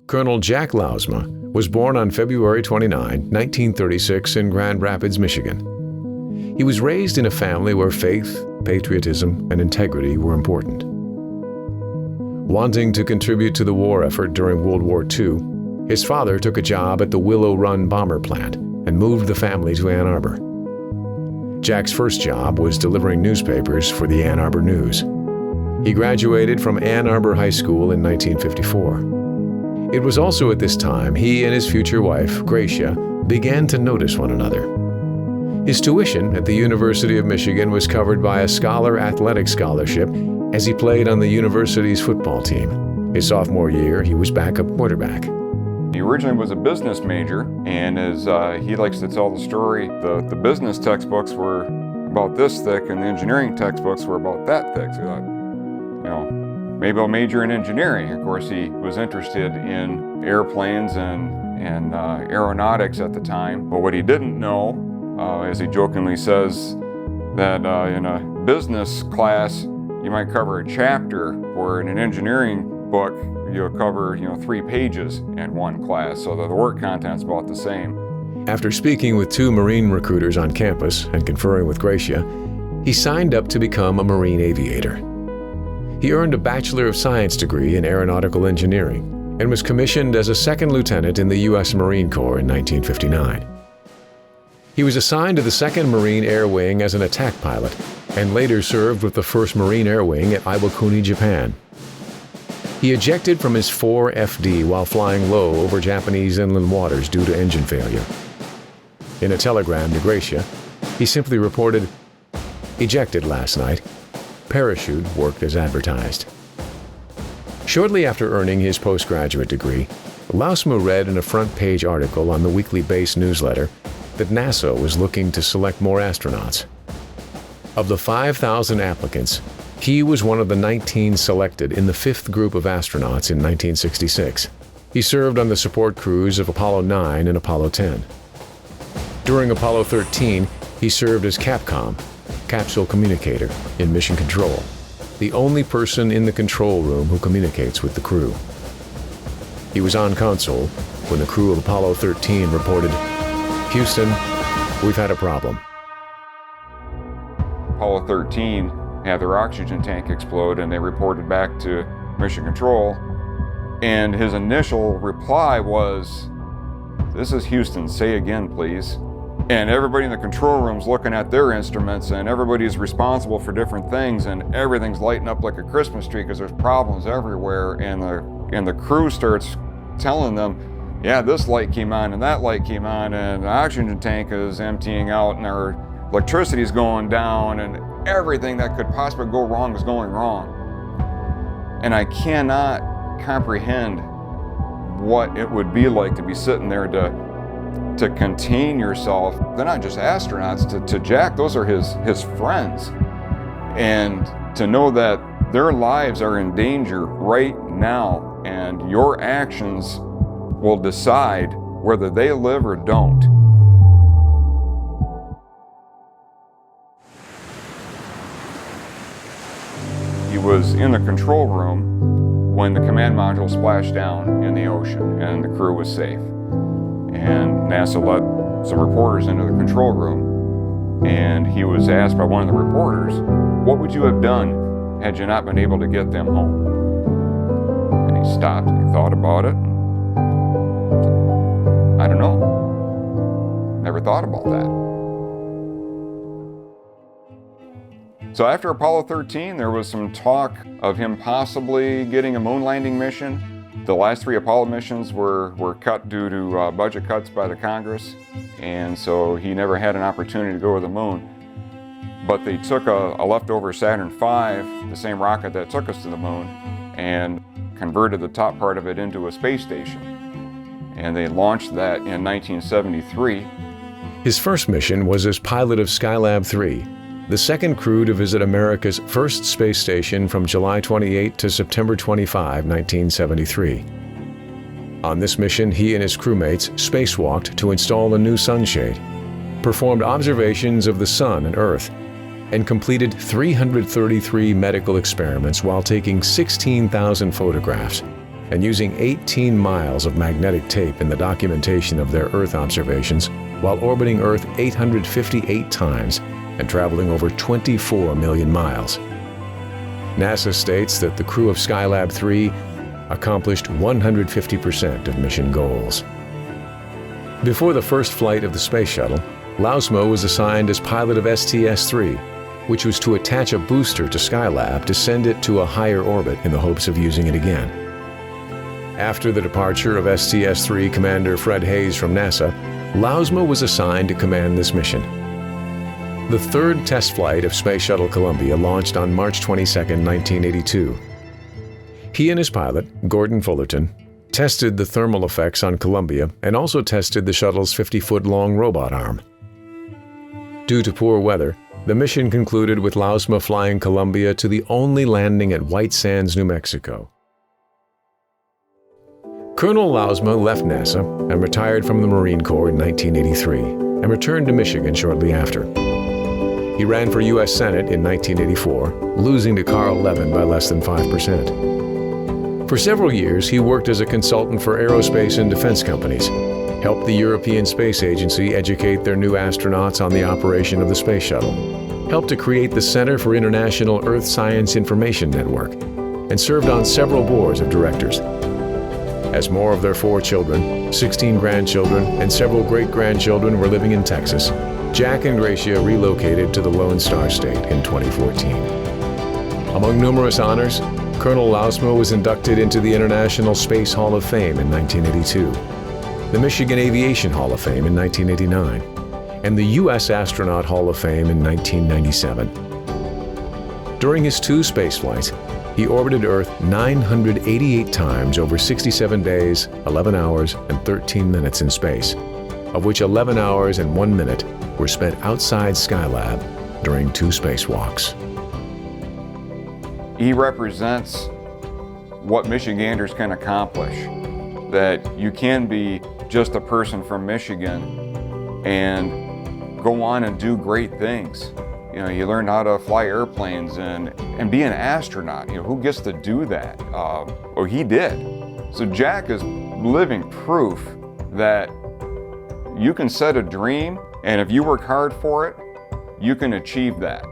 Colonel Jack Lousma was born on February 29, 1936 in Grand Rapids, Michigan. He was raised in a family where faith, patriotism, and integrity were important. Wanting to contribute to the war effort during World War II, his father took a job at the Willow Run bomber plant and moved the family to Ann Arbor. Jack's first job was delivering newspapers for the Ann Arbor News. He graduated from Ann Arbor High School in 1954. It was also at this time he and his future wife, Gracia, began to notice one another. His tuition at the University of Michigan was covered by a Scholar Athletic Scholarship as he played on the university's football team. His sophomore year, he was backup quarterback. He originally was a business major, and as he likes to tell the story, the business textbooks were about this thick and the engineering textbooks were about that thick. So he thought, maybe I'll major in engineering. Of course, he was interested in airplanes and aeronautics at the time. But what he didn't know, as he jokingly says, that in a business class, you might cover a chapter, where in an engineering book, you'll cover 3 pages in one class, so that the work content's about the same. After speaking with 2 Marine recruiters on campus and conferring with Gracia, he signed up to become a Marine aviator. He earned a Bachelor of Science degree in aeronautical engineering and was commissioned as a second lieutenant in the U.S. Marine Corps in 1959. He was assigned to the 2nd Marine Air Wing as an attack pilot and later served with the 1st Marine Air Wing at Iwakuni, Japan. He ejected from his 4FD while flying low over Japanese inland waters due to engine failure. In a telegram to Gracia, he simply reported, "Ejected last night. Parachute worked as advertised." Shortly after earning his postgraduate degree, Lousma read in a front-page article on the weekly base newsletter that NASA was looking to select more astronauts. Of the 5,000 applicants, he was one of the 19 selected in the 5th group of astronauts in 1966. He served on the support crews of Apollo 9 and Apollo 10. During Apollo 13, he served as CAPCOM, Capsule Communicator, in Mission Control, the only person in the control room who communicates with the crew. He was on console when the crew of Apollo 13 reported, "Houston, we've had a problem." Apollo 13 had their oxygen tank explode, and they reported back to Mission Control, and his initial reply was, "This is Houston, say again, please." And everybody in the control room's looking at their instruments, and everybody's responsible for different things, and everything's lighting up like a Christmas tree because there's problems everywhere, and the crew starts telling them, "Yeah, this light came on and that light came on, and the oxygen tank is emptying out, and our electricity's going down, and everything that could possibly go wrong is going wrong." And I cannot comprehend what it would be like to be sitting there to contain yourself. They're not just astronauts. To Jack, those are his friends. And to know that their lives are in danger right now, and your actions will decide whether they live or don't. He was in the control room when the command module splashed down in the ocean and the crew was safe. And NASA let some reporters into the control room, and he was asked by one of the reporters, "What would you have done had you not been able to get them home?" And he stopped and he thought about it. I don't know. Never thought about that. So after Apollo 13, there was some talk of him possibly getting a moon landing mission. The last 3 Apollo missions were cut due to budget cuts by the Congress, and so he never had an opportunity to go to the moon. But they took a leftover Saturn V, the same rocket that took us to the moon, and converted the top part of it into a space station. And they launched that in 1973. His first mission was as pilot of Skylab 3, the second crew to visit America's first space station from July 28 to September 25, 1973. On this mission, he and his crewmates spacewalked to install a new sunshade, performed observations of the Sun and Earth, and completed 333 medical experiments while taking 16,000 photographs. and using 18 miles of magnetic tape in the documentation of their Earth observations while orbiting Earth 858 times and traveling over 24 million miles. NASA states that the crew of Skylab 3 accomplished 150% of mission goals. Before the first flight of the space shuttle, Lousma was assigned as pilot of STS-3, which was to attach a booster to Skylab to send it to a higher orbit in the hopes of using it again. After the departure of STS-3 Commander Fred Hayes from NASA, Lousma was assigned to command this mission. The third test flight of Space Shuttle Columbia launched on March 22, 1982. He and his pilot, Gordon Fullerton, tested the thermal effects on Columbia and also tested the shuttle's 50-foot-long robot arm. Due to poor weather, the mission concluded with Lousma flying Columbia to the only landing at White Sands, New Mexico. Colonel Lousma left NASA and retired from the Marine Corps in 1983 and returned to Michigan shortly after. He ran for U.S. Senate in 1984, losing to Carl Levin by less than 5%. For several years, he worked as a consultant for aerospace and defense companies, helped the European Space Agency educate their new astronauts on the operation of the space shuttle, helped to create the Center for International Earth Science Information Network, and served on several boards of directors. As more of their 4 children, 16 grandchildren, and several great-grandchildren were living in Texas, Jack and Gracia relocated to the Lone Star State in 2014. Among numerous honors, Colonel Lousma was inducted into the International Space Hall of Fame in 1982, the Michigan Aviation Hall of Fame in 1989, and the U.S. Astronaut Hall of Fame in 1997. During his 2 space flights, he orbited Earth 988 times over 67 days, 11 hours, and 13 minutes in space, of which 11 hours and 1 minute were spent outside Skylab during 2 spacewalks. He represents what Michiganders can accomplish, that you can be just a person from Michigan and go on and do great things. You know, you learn how to fly airplanes and be an astronaut. You know, who gets to do that? Well, he did. So Jack is living proof that you can set a dream, and if you work hard for it, you can achieve that.